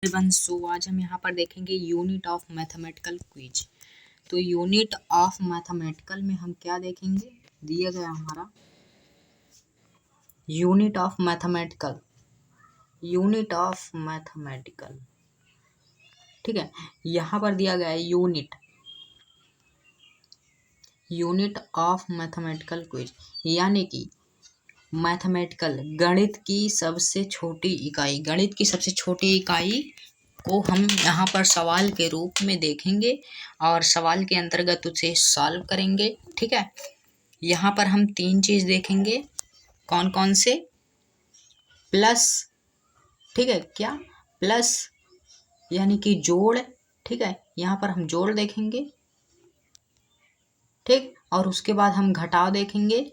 Everyone, सो आज हम यहाँ पर देखेंगे यूनिट ऑफ मैथमेटिकल क्विज। तो यूनिट ऑफ मैथमेटिकल में हम क्या देखेंगे, दिया गया हमारा यूनिट ऑफ मैथमेटिकल, ठीक है। यहाँ पर दिया गया है यूनिट ऑफ मैथमेटिकल क्विज, यानी कि मैथमेटिकल गणित की सबसे छोटी इकाई को हम यहाँ पर सवाल के रूप में देखेंगे और सवाल के अंतर्गत उसे सॉल्व करेंगे, ठीक है। यहाँ पर हम 3 चीज देखेंगे, कौन कौन से? प्लस, ठीक है, क्या प्लस यानी कि जोड़, ठीक है। यहाँ पर हम जोड़ देखेंगे, ठीक, और उसके बाद हम घटाव देखेंगे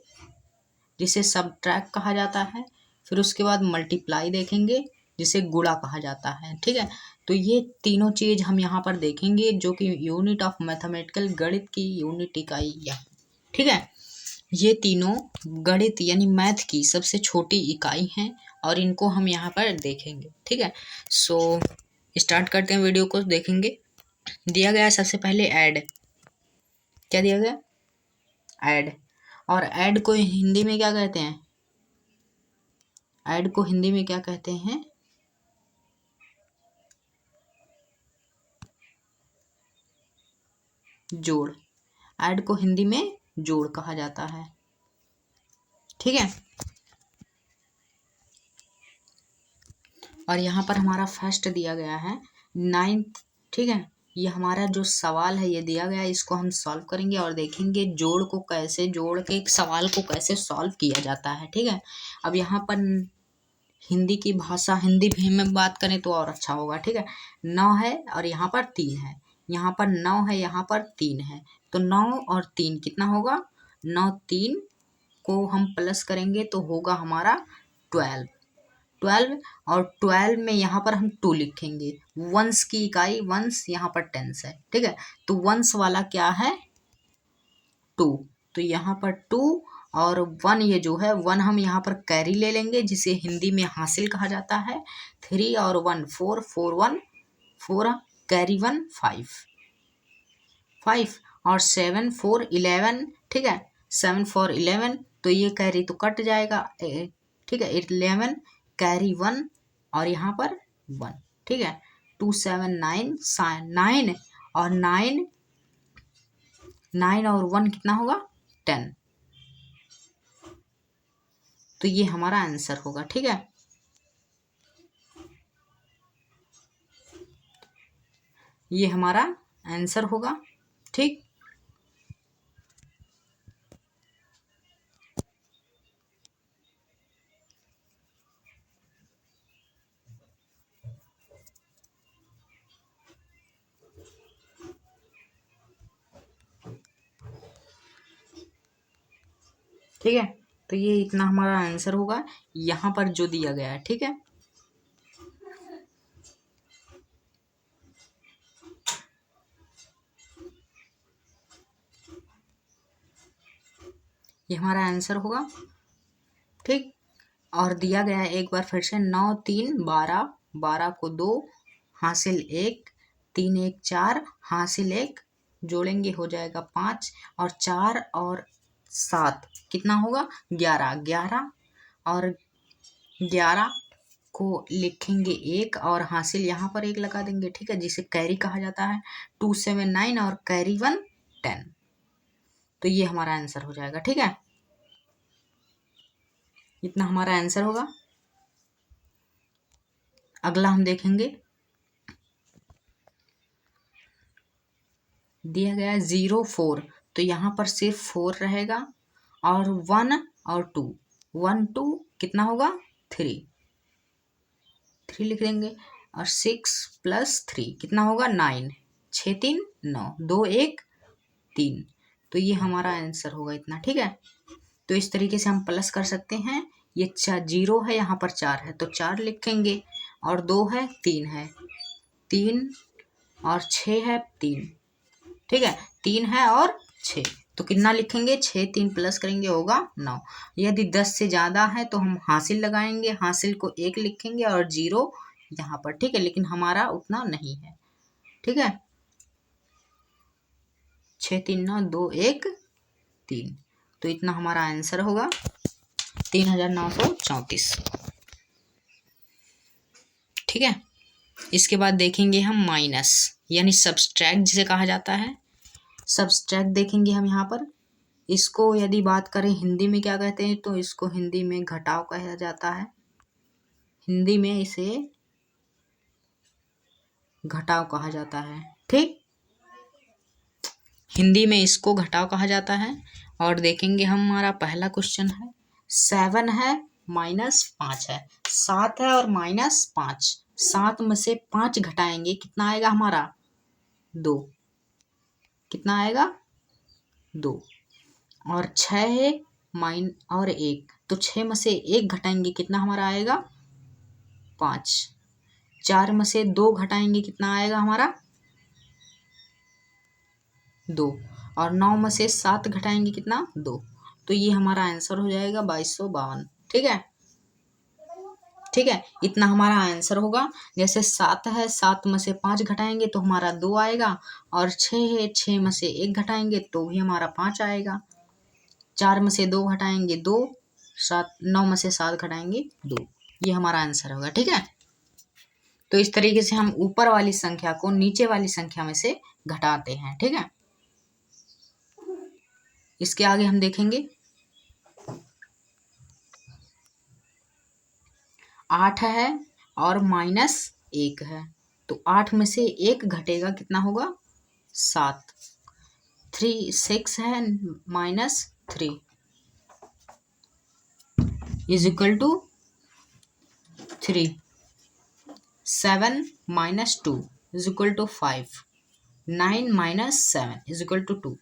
जिसे सबट्रैक्ट कहा जाता है। फिर उसके बाद मल्टीप्लाई देखेंगे जिसे गुणा कहा जाता है, ठीक है। तो ये तीनों चीज हम यहाँ पर देखेंगे जो कि यूनिट ऑफ मैथमेटिकल गणित की यूनिट इकाई है, ठीक है। ये तीनों गणित यानी मैथ की सबसे छोटी इकाई हैं और इनको हम यहाँ पर देखेंगे, ठीक है। सो स्टार्ट करते हैं, वीडियो को देखेंगे। दिया गया सबसे पहले ऐड, क्या दिया गया? ऐड। और ऐड को हिंदी में क्या कहते हैं? ऐड को हिंदी में क्या कहते हैं? जोड़। ऐड को हिंदी में जोड़ कहा जाता है, ठीक है। और यहाँ पर हमारा फर्स्ट दिया गया है 9th, ठीक है। ये हमारा जो सवाल है ये दिया गया है, इसको हम सॉल्व करेंगे और देखेंगे जोड़ के एक सवाल को कैसे सॉल्व किया जाता है, ठीक है। अब यहाँ पर हिंदी भी में बात करें तो और अच्छा होगा, ठीक है। 9 है और यहाँ पर 3 है, यहाँ पर 9 है, यहाँ पर 3 है, तो 9 और 3 कितना होगा? 9 3 को हम प्लस करेंगे तो होगा हमारा 12 और 12 में यहाँ पर हम 2 लिखेंगे। वंस की इकाई, वंस यहाँ पर टेंस है, ठीक है। तो वंस वाला क्या है? 2, तो यहाँ पर 2 और 1, ये जो है 1 हम यहाँ पर कैरी ले लेंगे जिसे हिंदी में हासिल कहा जाता है। 3 और 1 4, 4 1 4, कैरी 1 5 और 7 4 11, ठीक है। 7 4 11, तो ये कैरी तो कट जाएगा, ठीक है। 11 कैरी 1 और यहाँ पर 1, ठीक है। 2 7 9 9 और 9 और 1 कितना होगा? 10। तो ये हमारा आंसर होगा, ठीक है। ये हमारा आंसर होगा, ठीक। ठीक है, तो ये इतना हमारा आंसर होगा यहाँ पर जो दिया गया है, ठीक है। ये हमारा आंसर होगा, ठीक। और दिया गया है एक बार फिर से 9 3 12, 12 को 2 हासिल 1, 3 1 4 हासिल 1, जोड़ेंगे हो जाएगा 5 और 4 और 7 कितना होगा? 11, 11 और 11 को लिखेंगे 1 और हासिल यहाँ पर 1 लगा देंगे, ठीक है, जिसे कैरी कहा जाता है। 2 7 9 और कैरी 1 10, तो ये हमारा आंसर हो जाएगा, ठीक है। इतना हमारा आंसर होगा। अगला हम देखेंगे, दिया गया है 0 4, तो यहाँ पर सिर्फ 4 रहेगा और 1 और 2, 1 2 कितना होगा? 3 लिख देंगे और 6 + 3 कितना होगा? 9, 6 3 9, 2 1 3, तो ये हमारा आंसर होगा इतना, ठीक है। तो इस तरीके से हम प्लस कर सकते हैं। ये 0 है, यहाँ पर 4 है तो 4 लिखेंगे और 2 है 3 है 3 और 6 है 3, ठीक है। 3 है और 6, तो कितना लिखेंगे? 6 3 प्लस करेंगे होगा 9। यदि 10 से ज़्यादा है तो हम हासिल लगाएंगे, हासिल को 1 लिखेंगे और 0 यहाँ पर, ठीक है, लेकिन हमारा उतना नहीं है, ठीक है। 6 3 9 2 1 3, तो इतना हमारा आंसर होगा 3934, ठीक है। इसके बाद देखेंगे हम माइनस यानी सब्सट्रैक्ट जिसे कहा जाता है। सब्सट्रैक्ट देखेंगे हम यहाँ पर, इसको यदि बात करें हिंदी में क्या कहते हैं, तो इसको हिंदी में घटाव कहा जाता है। हिंदी में इसे घटाव कहा जाता है, ठीक, हिंदी में इसको घटाव कहा जाता है। और देखेंगे हमारा पहला क्वेश्चन है, 7 है माइनस 5 है, 7 है और माइनस 5, 7 में से 5 घटाएंगे, कितना आएगा हमारा 2, कितना आएगा 2। और 6 है और 1, तो 6 में से 1 घटाएंगे, कितना हमारा आएगा 5। 4 में से 2 घटाएंगे, कितना आएगा हमारा 2। और 9 में से 7 घटाएंगे, कितना 2। तो ये हमारा आंसर हो जाएगा 2252, ठीक है, ठीक है, इतना हमारा आंसर होगा। जैसे 7 है, 7 में से 5 घटाएंगे तो हमारा 2 आएगा, और 6 है, 6 में से 1 घटाएंगे तो भी हमारा 5 आएगा। 4 में से 2 घटाएंगे 2, 9 में से 7 घटाएंगे 2, ये हमारा आंसर होगा, ठीक है। तो इस तरीके से हम ऊपर वाली संख्या को नीचे वाली संख्या में से घटाते हैं, ठीक है। इसके आगे हम देखेंगे 8 है और माइनस 1 है, तो 8 में से 1 घटेगा, कितना होगा 7। 6 है minus 3 is equal to 3। 7 minus 2 is equal to 5। 9 minus 7 is equal to 2,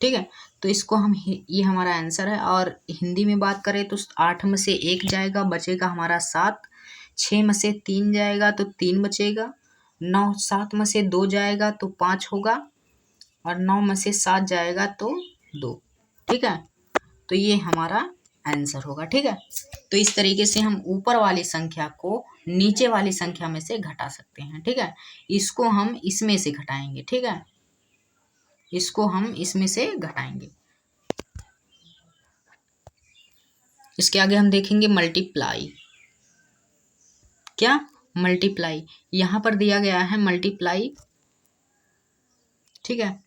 ठीक है। तो इसको हम ये हमारा आंसर है। और हिंदी में बात करें तो 8 में से 1 जाएगा, बचेगा हमारा 7। 6 में से 3 जाएगा तो 3 बचेगा। 7 में से 2 जाएगा तो 5 होगा, और 9 में से 7 जाएगा तो 2, ठीक है। तो ये हमारा आंसर होगा, ठीक है। तो इस तरीके से हम ऊपर वाली संख्या को नीचे वाली संख्या में से घटा सकते हैं, ठीक है। इसको हम इसमें से घटाएंगे, ठीक है, इसको हम इसमें से घटाएंगे। इसके आगे हम देखेंगे मल्टीप्लाई। क्या मल्टीप्लाई, यहां पर दिया गया है मल्टीप्लाई, ठीक है।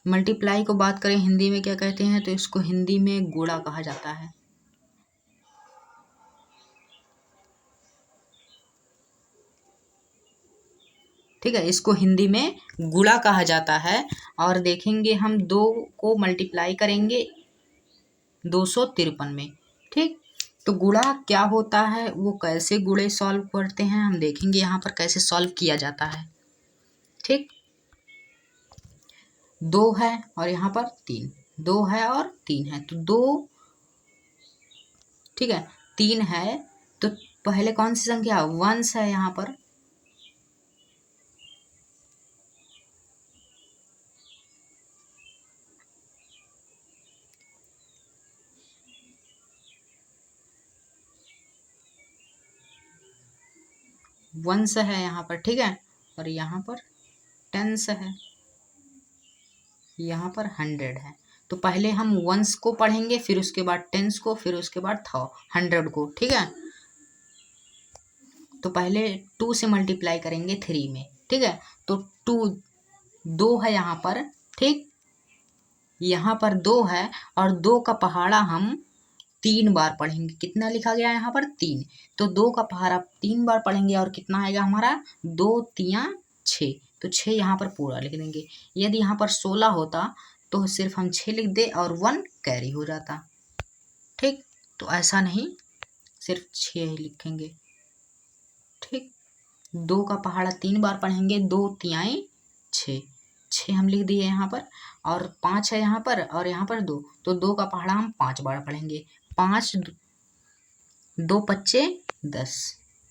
मल्टीप्लाई को बात करें हिंदी में क्या कहते हैं, तो इसको हिंदी में गुणा कहा जाता है, ठीक है, इसको हिंदी में गुणा कहा जाता है। और देखेंगे हम 2 को मल्टीप्लाई करेंगे 253 में, ठीक। तो गुणा क्या होता है, वो कैसे गुणे सॉल्व करते हैं हम देखेंगे यहाँ पर कैसे सॉल्व किया जाता है, ठीक। 2 है और यहाँ पर 3, 2 है और 3 है, तो 2, ठीक है, 3 है, तो पहले कौन सी संख्या वंश है यहाँ पर, वंश है यहाँ पर, ठीक है। और यहाँ पर टेंस है, यहाँ पर 100 है। तो पहले हम वंश को पढ़ेंगे, फिर उसके बाद टेंस को, फिर उसके बाद 100 को, ठीक है। तो पहले 2 से मल्टीप्लाई करेंगे 3 में, ठीक है। तो 2 है यहाँ पर, ठीक, यहाँ पर 2 है, और 2 का पहाड़ा हम 3 बार पढ़ेंगे। कितना लिखा गया है यहाँ पर 3, तो 2 का पहाड़ा 3 बार पढ़ेंगे, और कितना आएगा हमारा 2 3 6, तो 6 यहाँ पर पूरा लिख देंगे। यदि यहाँ पर 16 होता तो सिर्फ हम 6 लिख दे और 1 कैरी हो जाता, ठीक। तो ऐसा नहीं, सिर्फ 6 ही लिखेंगे, ठीक। 2 का पहाड़ा 3 बार पढ़ेंगे, 2 3 6, 6 हम लिख दिए यहाँ पर, और 5 है यहाँ पर, और यहाँ पर 2, तो 2 का पहाड़ा हम 5 बार पढ़ेंगे। 5 2 पच्चे 10,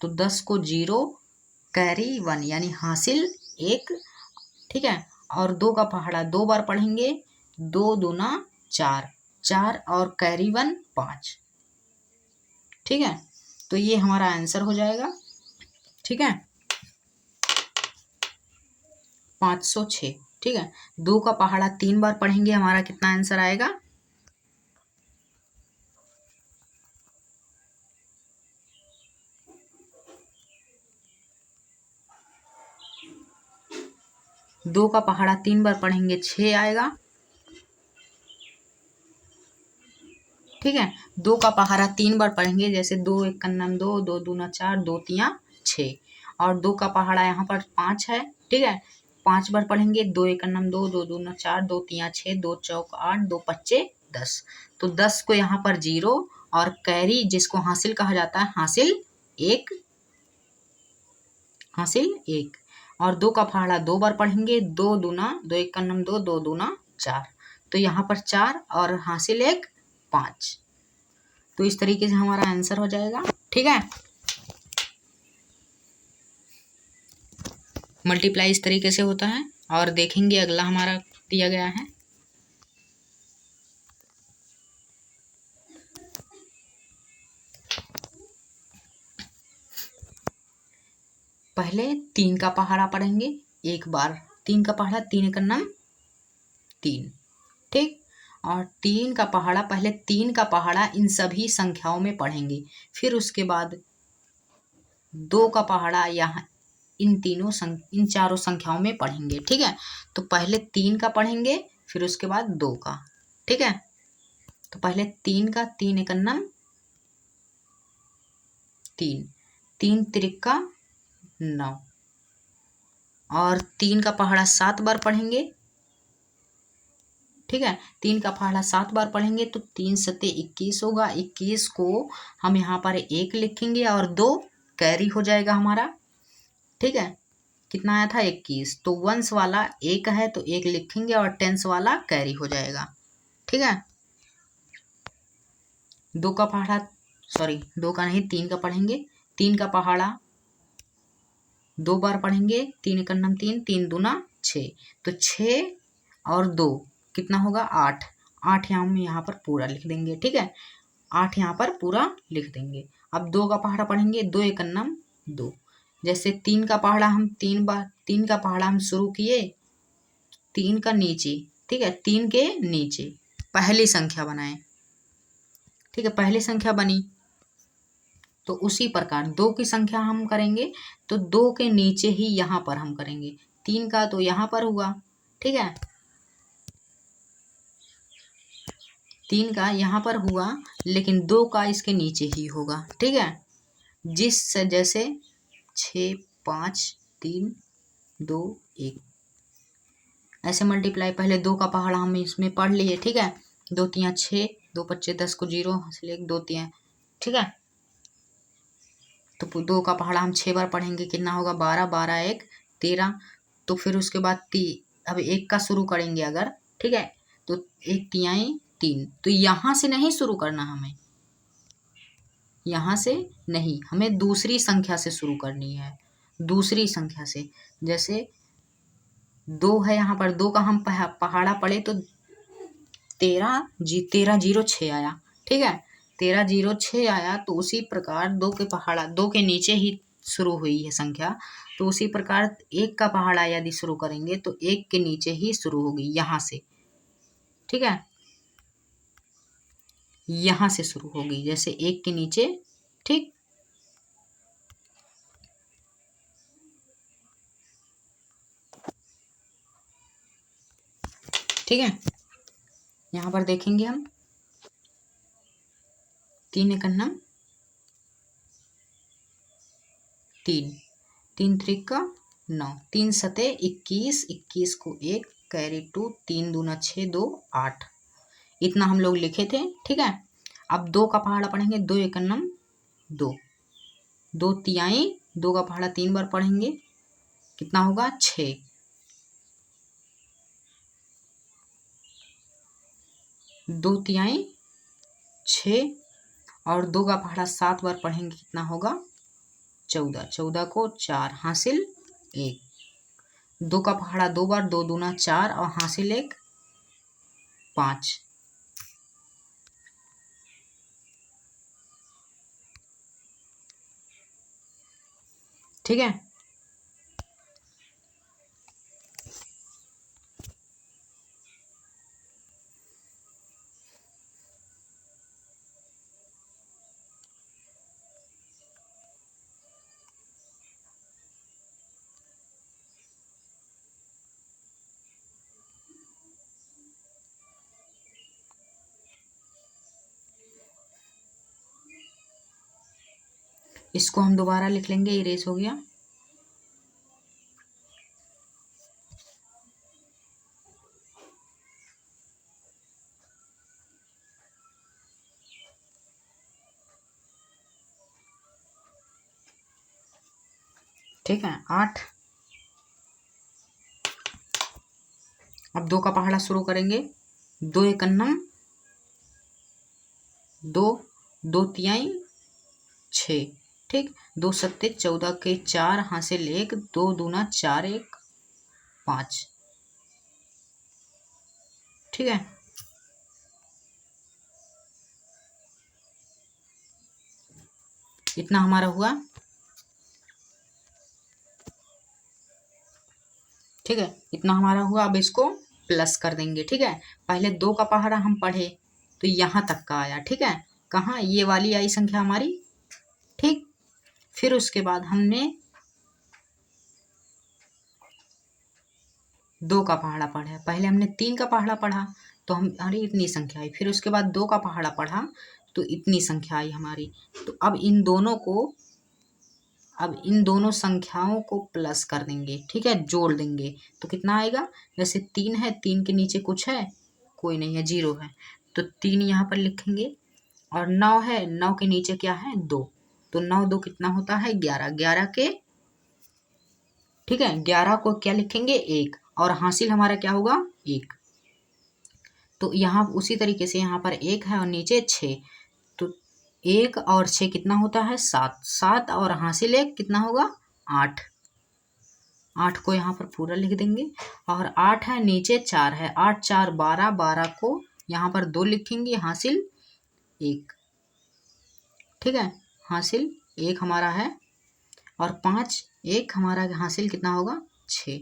तो 10 को 0 कैरी 1 यानी हासिल 1, ठीक है। और 2 का पहाड़ा 2 बार पढ़ेंगे, 2 दूना 4, 4 और कैरी 1 5, ठीक है। तो ये हमारा आंसर हो जाएगा, ठीक है, 506। ठीक है, 2 का पहाड़ा 3 बार पढ़ेंगे, हमारा कितना आंसर आएगा? 2 का पहाड़ा 3 बार पढ़ेंगे 6 आएगा। ठीक है, 2 का पहाड़ा 3 बार पढ़ेंगे, जैसे 2 एक कन्नम 2, 2 दूना 4, 2 तियां 6, और 2 का पहाड़ा यहाँ पर 5 है। ठीक है, 5 बार पढ़ेंगे, 2 एक कन्नम 2, 2 दूना 4, 2 तियां 6, 2 चौक 8, 2 पच्चे 10। तो 10 को यहाँ पर 0 और कैरी जिसको हासिल कहा जाता है, हासिल 1, हासिल 1। और 2 का पहाड़ा 2 बार पढ़ेंगे, 2 दूना 2 एक कन्नम 2, 2 दूना 4, तो यहाँ पर 4 और हासिल 1 5। तो इस तरीके से हमारा आंसर हो जाएगा। ठीक है, मल्टीप्लाई इस तरीके से होता है। और देखेंगे अगला हमारा दिया गया है, पहले 3 का पहाड़ा पढ़ेंगे एक बार। 3 का पहाड़ा 3 का नाम 3। ठीक, और 3 का पहाड़ा, पहले 3 का पहाड़ा इन सभी संख्याओं में पढ़ेंगे, फिर उसके बाद 2 का पहाड़ा यहाँ इन चारों संख्याओं में पढ़ेंगे। ठीक है, तो पहले 3 का पढ़ेंगे, फिर उसके बाद 2 का। ठीक है, तो पहले 3 का, 3 एक नम 3, 3 त्रिका 9, और 3 का पहाड़ा 7 बार पढ़ेंगे। ठीक है, 3 का पहाड़ा 7 बार पढ़ेंगे, तो 3 सते 21 होगा। 21 को हम यहाँ पर 1 लिखेंगे और 2 कैरी हो जाएगा हमारा। ठीक है, कितना आया था 21, तो वंस वाला 1 है तो 1 लिखेंगे और टेंस वाला कैरी हो जाएगा। ठीक है, 2 का पहाड़ा, सॉरी 2 का नहीं 3 का पढ़ेंगे। 3 का पहाड़ा 2 बार पढ़ेंगे, 3 एक नम 3, 3 दूना 6, तो 6 और 2 कितना होगा 8। 8 हम यहाँ पर पूरा लिख देंगे। ठीक है, 8 यहाँ पर पूरा लिख देंगे। अब 2 का पहाड़ा पढ़ेंगे, 2 एक नम 2, जैसे 3 का पहाड़ा हम 3 बार, 3 का पहाड़ा हम शुरू किए 3 का नीचे। ठीक है, 3 के नीचे पहली संख्या बनाए। ठीक है, पहली संख्या बनी, तो उसी प्रकार 2 की संख्या हम करेंगे, तो 2 के नीचे ही यहाँ पर हम करेंगे। 3 का तो यहाँ पर हुआ। ठीक है, 3 का यहाँ पर हुआ, लेकिन 2 का इसके नीचे ही होगा। ठीक है, जिस जैसे 6 5 3 2 1 ऐसे मल्टीप्लाई, पहले 2 का पहाड़ा हम इसमें पढ़ लिए। ठीक है, 2 तियां 6, 2 पच्चे 10 को 0 हासिल 1, 2 तियां। ठीक है, तो 2 का पहाड़ा हम 6 बार पढ़ेंगे, कितना होगा 12, 12 1 13। तो फिर उसके बाद अब 1 का शुरू करेंगे अगर। ठीक है, तो 1 तियाई 3, तो यहाँ से नहीं शुरू करना हमें, यहाँ से नहीं, हमें दूसरी संख्या से शुरू करनी है। दूसरी संख्या से, जैसे 2 है यहाँ पर, 2 का हम पहाड़ा पढ़े तो 13 0 6 आया। ठीक है, 13 0 6 आया, तो उसी प्रकार 2 के पहाड़ा 2 के नीचे ही शुरू हुई है संख्या, तो उसी प्रकार 1 का पहाड़ा यदि शुरू करेंगे तो 1 के नीचे ही शुरू होगी, यहाँ से। ठीक है, यहाँ से शुरू होगी, जैसे 1 के नीचे। ठीक, ठीक है, यहाँ पर देखेंगे हम 3 एक नम 3, 3 त्रिका 9, 3 सते 21, 21 को 1 कैरी 2, 3 दूना 6, 2 8, इतना हम लोग लिखे थे। ठीक है, अब 2 का पहाड़ा पढ़ेंगे, 2 एक नम 2, 2 तियाई, 2 का पहाड़ा 3 बार पढ़ेंगे, कितना होगा 6, 2 तियाई 6, और 2 का पहाड़ा 7 बार पढ़ेंगे, कितना होगा 14, 14 को 4 हासिल 1, 2 का पहाड़ा 2 बार, 2 दूना 4 और हासिल 1 5। ठीक है। इसको हम दोबारा लिख लेंगे, इरेज हो गया। ठीक है, 8। अब 2 का पहाड़ा शुरू करेंगे। 2 एकन्नम 2, 2 तिहाई 6। ठीक, 2 सत्ते 14 के 4 हासिल 1, 2 दूना 4 1 5। ठीक है, इतना हमारा हुआ। ठीक है, इतना हमारा हुआ। अब इसको प्लस कर देंगे। ठीक है, पहले 2 का पहाड़ा हम पढ़े तो यहाँ तक का आया। ठीक है, कहाँ, ये वाली आई संख्या हमारी। ठीक, फिर उसके बाद हमने 2 का पहाड़ा पढ़ा। पहले हमने 3 का पहाड़ा पढ़ा तो हमारी इतनी संख्या आई। फिर उसके बाद 2 का पहाड़ा पढ़ा तो इतनी संख्या आई हमारी। तो अब इन दोनों संख्याओं को प्लस कर देंगे। ठीक है, जोड़ देंगे तो कितना आएगा। जैसे 3 है, 3 के नीचे कुछ है, कोई नहीं है, 0 है, तो 3 यहाँ पर लिखेंगे। और 9 है, 9 के नीचे क्या है, 2, तो 9 2 कितना होता है, 11। 11 के, ठीक है, 11 को क्या लिखेंगे, 1, और हासिल हमारा क्या होगा, 1। तो यहाँ उसी तरीके से यहाँ पर 1 है और नीचे 6, तो 1 और 6 कितना होता है, 7। 7 और हासिल 1 कितना होगा, 8। 8 को यहाँ पर पूरा लिख देंगे। और 8 है, नीचे 4 है, 8 4 12, 12 को यहाँ पर 2 लिखेंगे, हासिल 1। ठीक है, हासिल 1 हमारा है। और 5 1 हमारा हासिल कितना होगा, 6।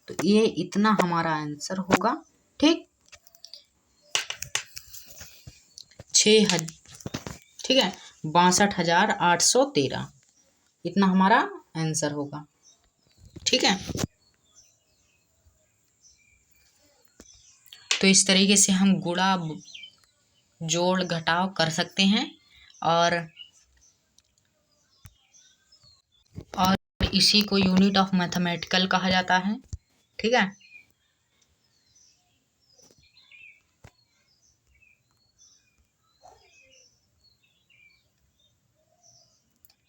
तो ये इतना हमारा आंसर होगा। ठीक, 6 ठीक है, 62,813 इतना हमारा आंसर होगा। ठीक है, तो इस तरीके से हम गुणा जोड़ घटाव कर सकते हैं। और इसी को यूनिट ऑफ मैथमेटिकल कहा जाता है। ठीक है,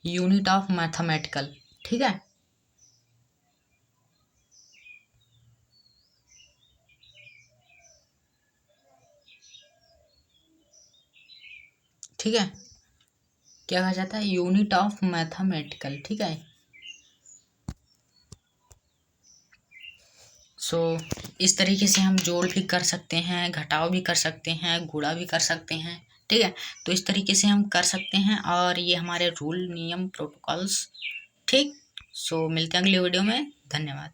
यूनिट ऑफ मैथमेटिकल। ठीक है, ठीक है, क्या कहा जाता है, यूनिट ऑफ मैथमेटिकल। ठीक है, सो इस तरीके से हम जोड़ भी कर सकते हैं, घटाव भी कर सकते हैं, गुणा भी कर सकते हैं। ठीक है, तो इस तरीके से हम कर सकते हैं और ये हमारे रूल, नियम, प्रोटोकॉल्स। ठीक, सो मिलते हैं अगले वीडियो में। धन्यवाद।